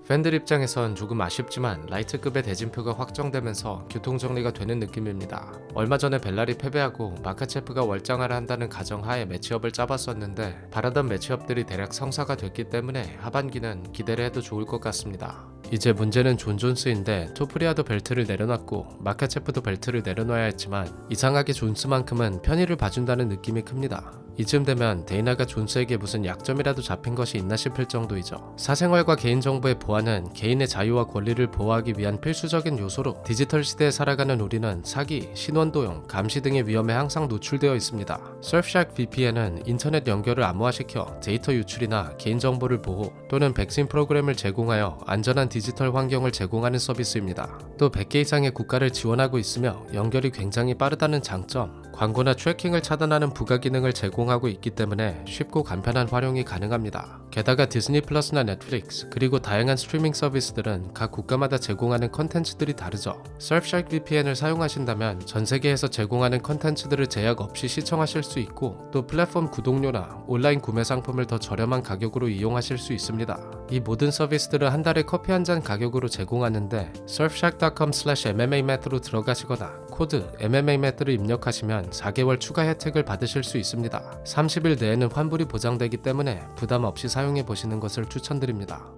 팬들 입장에선 조금 아쉽지만 라이트급의 대진표가 확정되면서 교통정리가 되는 느낌입니다. 얼마 전에 벨랄이 패배하고 마카체프가 월장을 한다는 가정하에 매치업을 짜봤었는데 바라던 매치업들이 대략 성사가 됐기 때문에 하반기는 기대를 해도 좋을 것 같습니다. 이제 문제는 존 존스인데 토프리아도 벨트를 내려놨고 마카체프도 벨트를 내려놔야 했지만 이상하게 존스만큼은 편의를 봐준다는 느낌이 큽니다. 이쯤 되면 데이나가 존스에게 무슨 약점이라도 잡힌 것이 있나 싶을 정도이죠. 사생활과 개인정보의 보안은 개인의 자유와 권리를 보호하기 위한 필수적인 요소로 디지털 시대에 살아가는 우리는 사기, 신원도용, 감시 등의 위험에 항상 노출되어 있습니다. Surfshark VPN은 인터넷 연결을 암호화시켜 데이터 유출이나 개인정보를 보호 또는 백신 프로그램을 제공하여 안전한 디지털 환경을 제공하는 서비스입니다. 또 100개 이상의 국가를 지원하고 있으며 연결이 굉장히 빠르다는 장점, 광고나 트래킹을 차단하는 부가 기능을 제공하고 있기 때문에 쉽고 간편한 활용이 가능합니다. 게다가 디즈니 플러스나 넷플릭스 그리고 다양한 스트리밍 서비스들은 각 국가마다 제공하는 컨텐츠들이 다르죠. Surfshark VPN을 사용하신다면 전 세계에서 제공하는 컨텐츠들을 제약 없이 시청하실 수 있고 또 플랫폼 구독료나 온라인 구매 상품을 더 저렴한 가격으로 이용하실 수 있습니다. 이 모든 서비스들을 한 달에 커피 한 잔 가격으로 제공하는데 surfshark.com/MMAMAT로 들어가시거나 코드 MMAMAT를 입력하시면 4개월 추가 혜택을 받으실 수 있습니다. 30일 내에는 환불이 보장되기 때문에 부담 없이 사용해 보시는 것을 추천드립니다.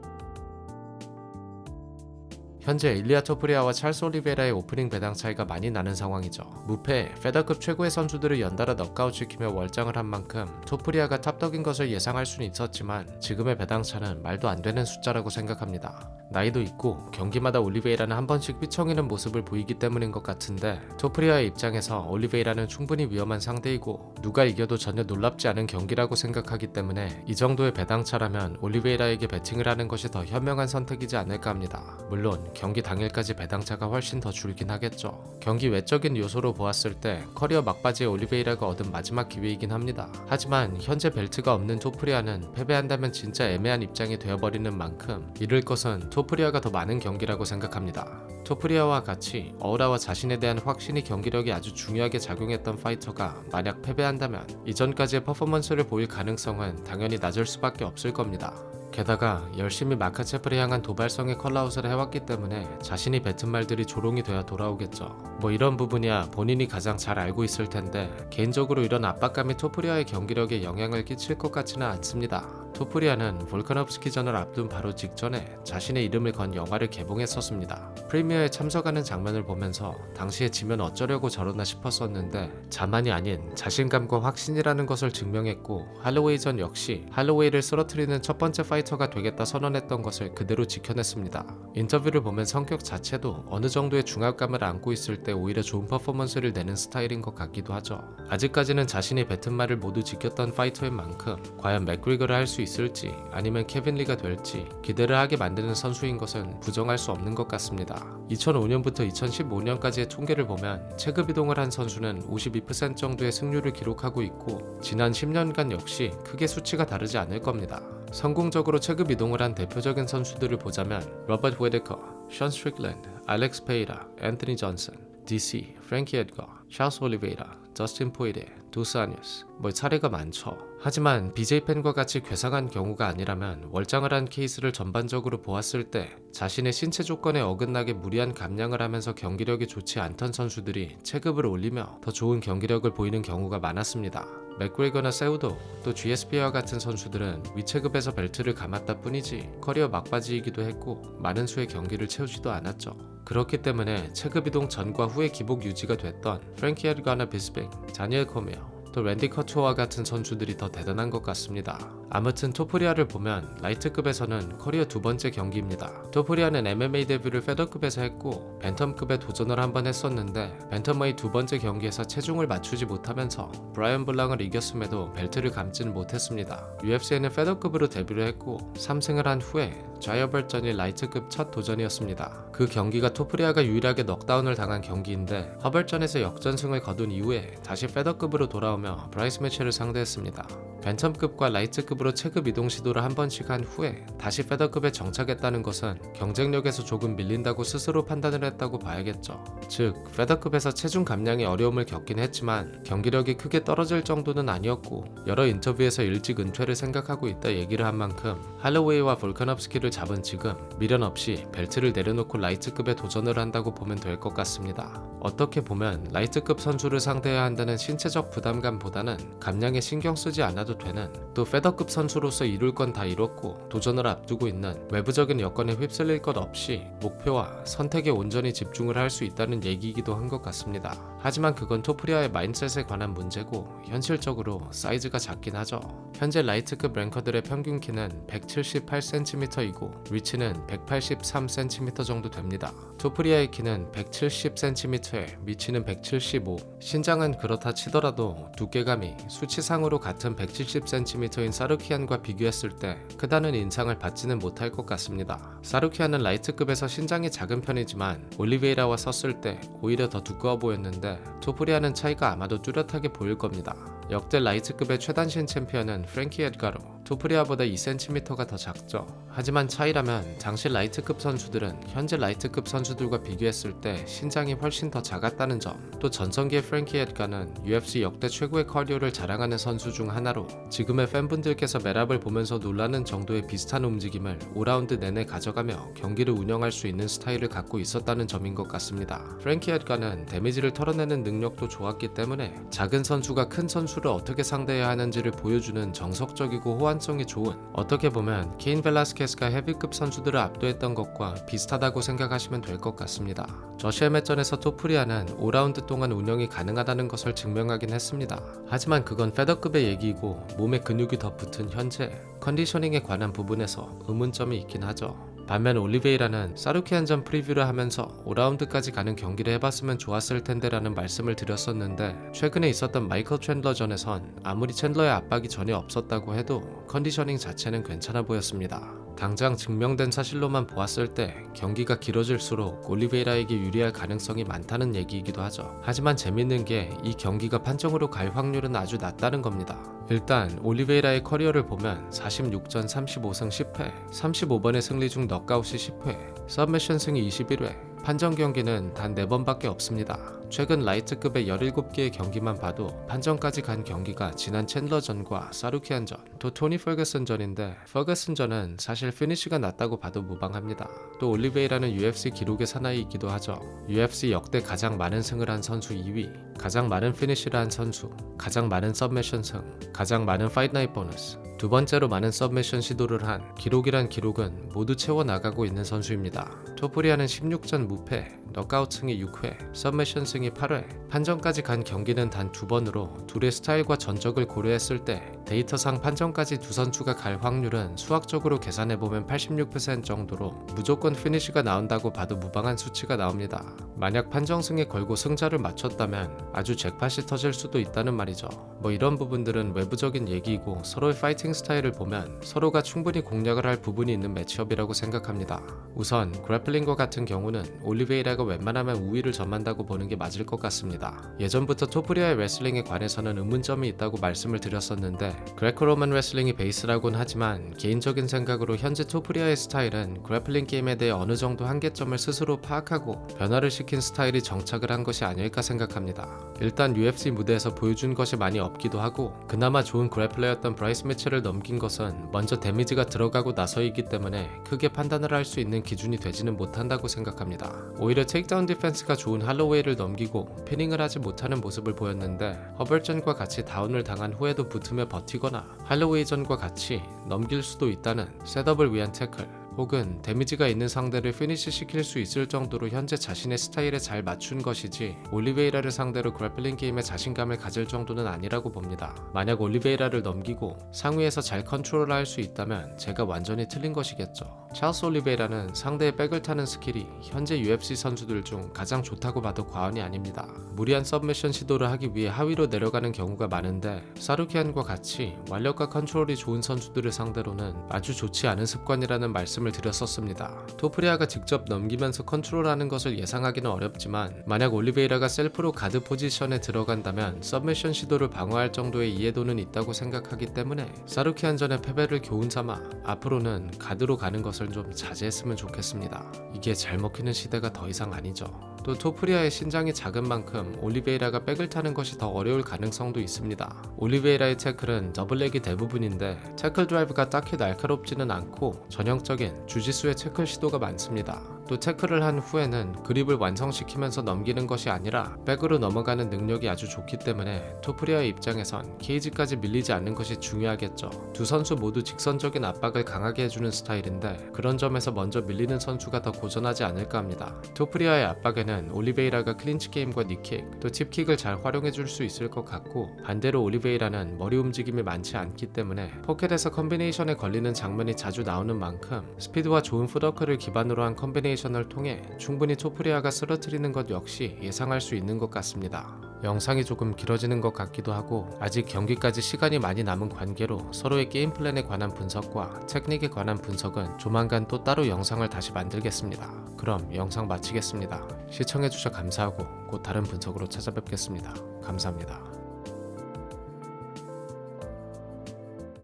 현재 일리아 토프리아와 찰스 올리베라의 오프닝 배당 차이가 많이 나는 상황이죠. 무패, 페더급 최고의 선수들을 연달아 넉아웃시키며 월장을 한 만큼 토프리아가 탑덕인 것을 예상할 수는 있었지만 지금의 배당 차는 말도 안 되는 숫자라고 생각합니다. 나이도 있고 경기마다 올리베이라는 한 번씩 휘청이는 모습을 보이기 때문인 것 같은데 토프리아의 입장에서 올리베이라는 충분히 위험한 상대이고 누가 이겨도 전혀 놀랍지 않은 경기라고 생각하기 때문에 이 정도의 배당 차라면 올리베이라에게 배팅을 하는 것이 더 현명한 선택이지 않을까 합니다. 물론 경기 당일까지 배당차가 훨씬 더 줄긴 하겠죠. 경기 외적인 요소로 보았을 때 커리어 막바지에 올리베이라가 얻은 마지막 기회이긴 합니다. 하지만 현재 벨트가 없는 토프리아는 패배한다면 진짜 애매한 입장이 되어버리는 만큼 잃을 것은 토프리아가 더 많은 경기라고 생각합니다. 토프리아와 같이 어우라와 자신에 대한 확신이 경기력이 아주 중요하게 작용했던 파이터가 만약 패배한다면 이전까지의 퍼포먼스를 보일 가능성은 당연히 낮을 수밖에 없을 겁니다. 게다가 열심히 마카체프를 향한 도발성의 컬러아웃을 해왔기 때문에 자신이 뱉은 말들이 조롱이 돼야 돌아오겠죠. 뭐 이런 부분이야 본인이 가장 잘 알고 있을 텐데 개인적으로 이런 압박감이 토프리아의 경기력에 영향을 끼칠 것 같지는 않습니다. 토프리아는 볼카nov스키전을 앞둔 바로 직전에 자신의 이름을 건 영화를 개봉했었습니다. 프리미어에 참석하는 장면을 보면서 당시에 지면 어쩌려고 저러나 싶었었는데 자만이 아닌 자신감과 확신이라는 것을 증명했고 할로웨이전 역시 할로웨이를 쓰러뜨리는 첫 번째 파이터가 되겠다 선언했던 것을 그대로 지켜냈습니다. 인터뷰를 보면 성격 자체도 어느 정도의 중압감을 안고 있을 때 오히려 좋은 퍼포먼스를 내는 스타일인 것 같기도 하죠. 아직까지는 자신이 뱉은 말을 모두 지켰던 파이터인 만큼 과연 맥그리거를 할 수 있을지 아니면 케빈 리가 될지 기대를 하게 만드는 선수인 것은 부정할 수 없는 것 같습니다. 2005년부터 2015년까지의 통계를 보면 체급 이동을 한 선수는 52% 정도의 승률을 기록하고 있고 지난 10년간 역시 크게 수치가 다르지 않을 겁니다. 성공적으로 체급 이동을 한 대표적인 선수들을 보자면 로버트 웨데커, 션 스트릭랜드, 알렉스 페이라, 앤토니 존슨, DC, 프랭키 에드거, 찰스 올리베이라, 저스틴 포이레, 도스 아뉴스 뭐 사례가 많죠. 하지만 BJ 팬과 같이 괴상한 경우가 아니라면 월장을 한 케이스를 전반적으로 보았을 때 자신의 신체 조건에 어긋나게 무리한 감량을 하면서 경기력이 좋지 않던 선수들이 체급을 올리며 더 좋은 경기력을 보이는 경우가 많았습니다. 맥그레거나 세우도 또 GSP와 같은 선수들은 위체급에서 벨트를 감았다 뿐이지 커리어 막바지이기도 했고 많은 수의 경기를 채우지도 않았죠. 그렇기 때문에 체급 이동 전과 후의 기복 유지가 됐던 프랭키 에드거나 비스빙, 다니엘 코미어, 또 랜디 커투어와 같은 선수들이 더 대단한 것 같습니다. 아무튼 토프리아를 보면 라이트급에서는 커리어 두 번째 경기입니다. 토프리아는 MMA 데뷔를 페더급에서 했고 벤텀급에 도전을 한번 했었는데 벤텀웨이 두 번째 경기에서 체중을 맞추지 못하면서 브라이언 블랑을 이겼음에도 벨트를 감지는 못했습니다. UFC에는 페더급으로 데뷔를 했고 3승을 한 후에 좌이어벌전이 라이트급 첫 도전이었습니다. 그 경기가 토프리아가 유일하게 넉다운을 당한 경기인데 허벌전에서 역전승을 거둔 이후에 다시 페더급으로 돌아오며 브라이스 매치를 상대했습니다. 벤텀급과 라이트급으로 체급 이동 시도를 한 번씩 한 후에 다시 페더급에 정착했다는 것은 경쟁력에서 조금 밀린다고 스스로 판단을 했다고 봐야겠죠. 즉 페더급에서 체중 감량에 어려움을 겪긴 했지만 경기력이 크게 떨어질 정도는 아니었고 여러 인터뷰에서 일찍 은퇴를 생각하고 있다 얘기를 한 만큼 할로웨이와 볼카nov스키를 잡은 지금 미련 없이 벨트를 내려놓고 라이트급에 도전을 한다고 보면 될 것 같습니다. 어떻게 보면 라이트급 선수를 상대해야 한다는 신체적 부담감보다는 감량에 신경 쓰지 않아도 되는, 또 페더급 선수로서 이룰 건 다 이뤘고 도전을 앞두고 있는 외부적인 여건에 휩쓸릴 것 없이 목표와 선택에 온전히 집중을 할 수 있다는 얘기이기도 한 것 같습니다. 하지만 그건 토프리아의 마인드셋에 관한 문제고 현실적으로 사이즈가 작긴 하죠. 현재 라이트급 랭커들의 평균 키는 178cm이고 위치는 183cm 정도 됩니다. 토프리아의 키는 170cm에 위치는 175, 신장은 그렇다 치더라도 두께감이 수치상으로 같은 170cm인 사루키안과 비교했을 때 크다는 인상을 받지는 못할 것 같습니다. 사루키안은 라이트급에서 신장이 작은 편이지만 올리베이라와 섰을 때 오히려 더 두꺼워 보였는데 토프리아는 차이가 아마도 뚜렷하게 보일 겁니다. 역대 라이트급의 최단신 챔피언은 프랭키 에드가로, 토프리아보다 2cm가 더 작죠. 하지만 차이라면 당시 라이트급 선수들은 현재 라이트급 선수들과 비교했을 때 신장이 훨씬 더 작았다는 점, 또 전성기의 프랭키 에드가는 UFC 역대 최고의 커리어를 자랑하는 선수 중 하나로 지금의 팬분들께서 매랍을 보면서 놀라는 정도의 비슷한 움직임을 5라운드 내내 가져가며 경기를 운영할 수 있는 스타일을 갖고 있었다는 점인 것 같습니다. 프랭키 에드가는 데미지를 털어내는 능력도 좋았기 때문에 작은 선수가 큰 선수를 어떻게 상대해야 하는지를 보여주는 정석적이고 호환성이 좋은, 어떻게 보면 케인 벨라스케스가 헤비급 선수들을 압도했던 것과 비슷하다고 생각하시면 될 것 같습니다. 저시의 맷전에서 토프리아는 5라운드 동안 운영이 가능하다는 것을 증명하긴 했습니다. 하지만 그건 페더급의 얘기이고 몸에 근육이 더 붙은 현재 컨디셔닝에 관한 부분에서 의문점이 있긴 하죠. 반면 올리베이라는 사루키안전 프리뷰를 하면서 5라운드까지 가는 경기를 해봤으면 좋았을 텐데 라는 말씀을 드렸었는데 최근에 있었던 마이클 챈들러 전에선 아무리 챈들러의 압박이 전혀 없었다고 해도 컨디셔닝 자체는 괜찮아 보였습니다. 당장 증명된 사실로만 보았을 때 경기가 길어질수록 올리베이라에게 유리할 가능성이 많다는 얘기이기도 하죠. 하지만 재밌는 게 이 경기가 판정으로 갈 확률은 아주 낮다는 겁니다. 일단 올리베이라의 커리어를 보면 46전 35승 10패, 35번의 승리 중 넉아웃이 10회, 서브미션 승이 21회, 판정 경기는 단 4번밖에 없습니다. 최근 라이트급의 17개의 경기만 봐도 판정까지 간 경기가 지난 챈들러전과 사루키안전, 또 토니 퍼거슨전인데 퍼거슨전은 사실 피니쉬가 낮다고 봐도 무방합니다. 또 올리베이라는 UFC 기록의 사나이이기도 하죠. UFC 역대 가장 많은 승을 한 선수 2위, 가장 많은 피니쉬를 한 선수, 가장 많은 서브미션 승, 가장 많은 파이트 나잇 보너스, 두 번째로 많은 서브미션 시도를 한, 기록이란 기록은 모두 채워나가고 있는 선수입니다. 토프리아는 16전 무패, 넉아웃 승이 6회, 서브미션 승이 8회, 판정까지 간 경기는 단 2번으로 둘의 스타일과 전적을 고려했을 때 데이터상 판정까지 두 선수가 갈 확률은 수학적으로 계산해보면 86% 정도로 무조건 피니쉬가 나온다고 봐도 무방한 수치가 나옵니다. 만약 판정승에 걸고 승자를 맞췄다면 아주 잭팟이 터질 수도 있다는 말이죠. 뭐 이런 부분들은 외부적인 얘기이고 서로의 파이팅 스타일을 보면 서로가 충분히 공략을 할 부분이 있는 매치업이라고 생각합니다. 우선 그래플링과 같은 경우는 올리베이라가 웬만하면 우위를 점한다고 보는 게 맞을 것 같습니다. 예전부터 토프리아의 레슬링에 관해서는 의문점이 있다고 말씀을 드렸었는데 그레코로만 레슬링이 베이스라곤 하지만 개인적인 생각으로 현재 토프리아의 스타일은 그래플링 게임에 대해 어느 정도 한계점을 스스로 파악하고 변화를 시킨 스타일이 정착을 한 것이 아닐까 생각합니다. 일단 UFC 무대에서 보여준 것이 많이 없기도 하고 그나마 좋은 그래플러였던 브라이스 매치를 넘긴 것은 먼저 데미지가 들어가고 나서이기 때문에 크게 판단을 할 수 있는 기준이 되지는 못한다고 생각합니다. 오히려 테이크다운 디펜스가 좋은 할로웨이를 넘기고 피닝을 하지 못하는 모습을 보였는데 허벌전과 같이 다운을 당한 후에도 붙으며 버티거나 할로웨이전과 같이 넘길 수도 있다는 셋업을 위한 태클, 혹은 데미지가 있는 상대를 피니시 시킬 수 있을 정도로 현재 자신의 스타일에 잘 맞춘 것이지 올리베이라를 상대로 그래플링 게임에 자신감을 가질 정도는 아니라고 봅니다. 만약 올리베이라를 넘기고 상위에서 잘 컨트롤할 수 있다면 제가 완전히 틀린 것이겠죠. 찰스 올리베이라는 상대의 백을 타는 스킬이 현재 UFC 선수들 중 가장 좋다고 봐도 과언이 아닙니다. 무리한 서브미션 시도를 하기 위해 하위로 내려가는 경우가 많은데 사루키안과 같이 완력과 컨트롤이 좋은 선수들을 상대로는 아주 좋지 않은 습관이라는 말씀을 드렸었습니다. 토프리아가 직접 넘기면서 컨트롤하는 것을 예상하기는 어렵지만 만약 올리베이라가 셀프로 가드 포지션에 들어간다면 서브미션 시도를 방어할 정도의 이해도는 있다고 생각하기 때문에 사루키안전의 패배를 교훈 삼아 앞으로는 가드로 가는 것을 좀 자제했으면 좋겠습니다. 이게 잘 먹히는 시대가 더 이상 아니죠. 또 토프리아의 신장이 작은 만큼 올리베이라가 백을 타는 것이 더 어려울 가능성도 있습니다. 올리베이라의 태클은 더블렉이 대부분인데 태클 드라이브가 딱히 날카롭지는 않고 전형적인 주짓수의 태클 시도가 많습니다. 또 태클을 한 후에는 그립을 완성시키면서 넘기는 것이 아니라 백으로 넘어가는 능력이 아주 좋기 때문에 토프리아의 입장에선 케이지까지 밀리지 않는 것이 중요하겠죠. 두 선수 모두 직선적인 압박을 강하게 해주는 스타일인데 그런 점에서 먼저 밀리는 선수가 더 고전하지 않을까 합니다. 토프리아의 압박에는 올리베이라가 클린치 게임과 니킥, 또 팁킥을 잘 활용해줄 수 있을 것 같고 반대로 올리베이라는 머리 움직임이 많지 않기 때문에 포켓에서 컨비네이션에 걸리는 장면이 자주 나오는 만큼 스피드와 좋은 풋워크를 기반으로 한 컨비네이션을 통해 충분히 토프리아가 쓰러뜨리는 것 역시 예상할 수 있는 것 같습니다. 영상이 조금 길어지는 것 같기도 하고 아직 경기까지 시간이 많이 남은 관계로 서로의 게임 플랜에 관한 분석과 테크닉에 관한 분석은 조만간 또 따로 영상을 다시 만들겠습니다. 그럼 영상 마치겠습니다. 시청해주셔서 감사하고 곧 다른 분석으로 찾아뵙겠습니다. 감사합니다.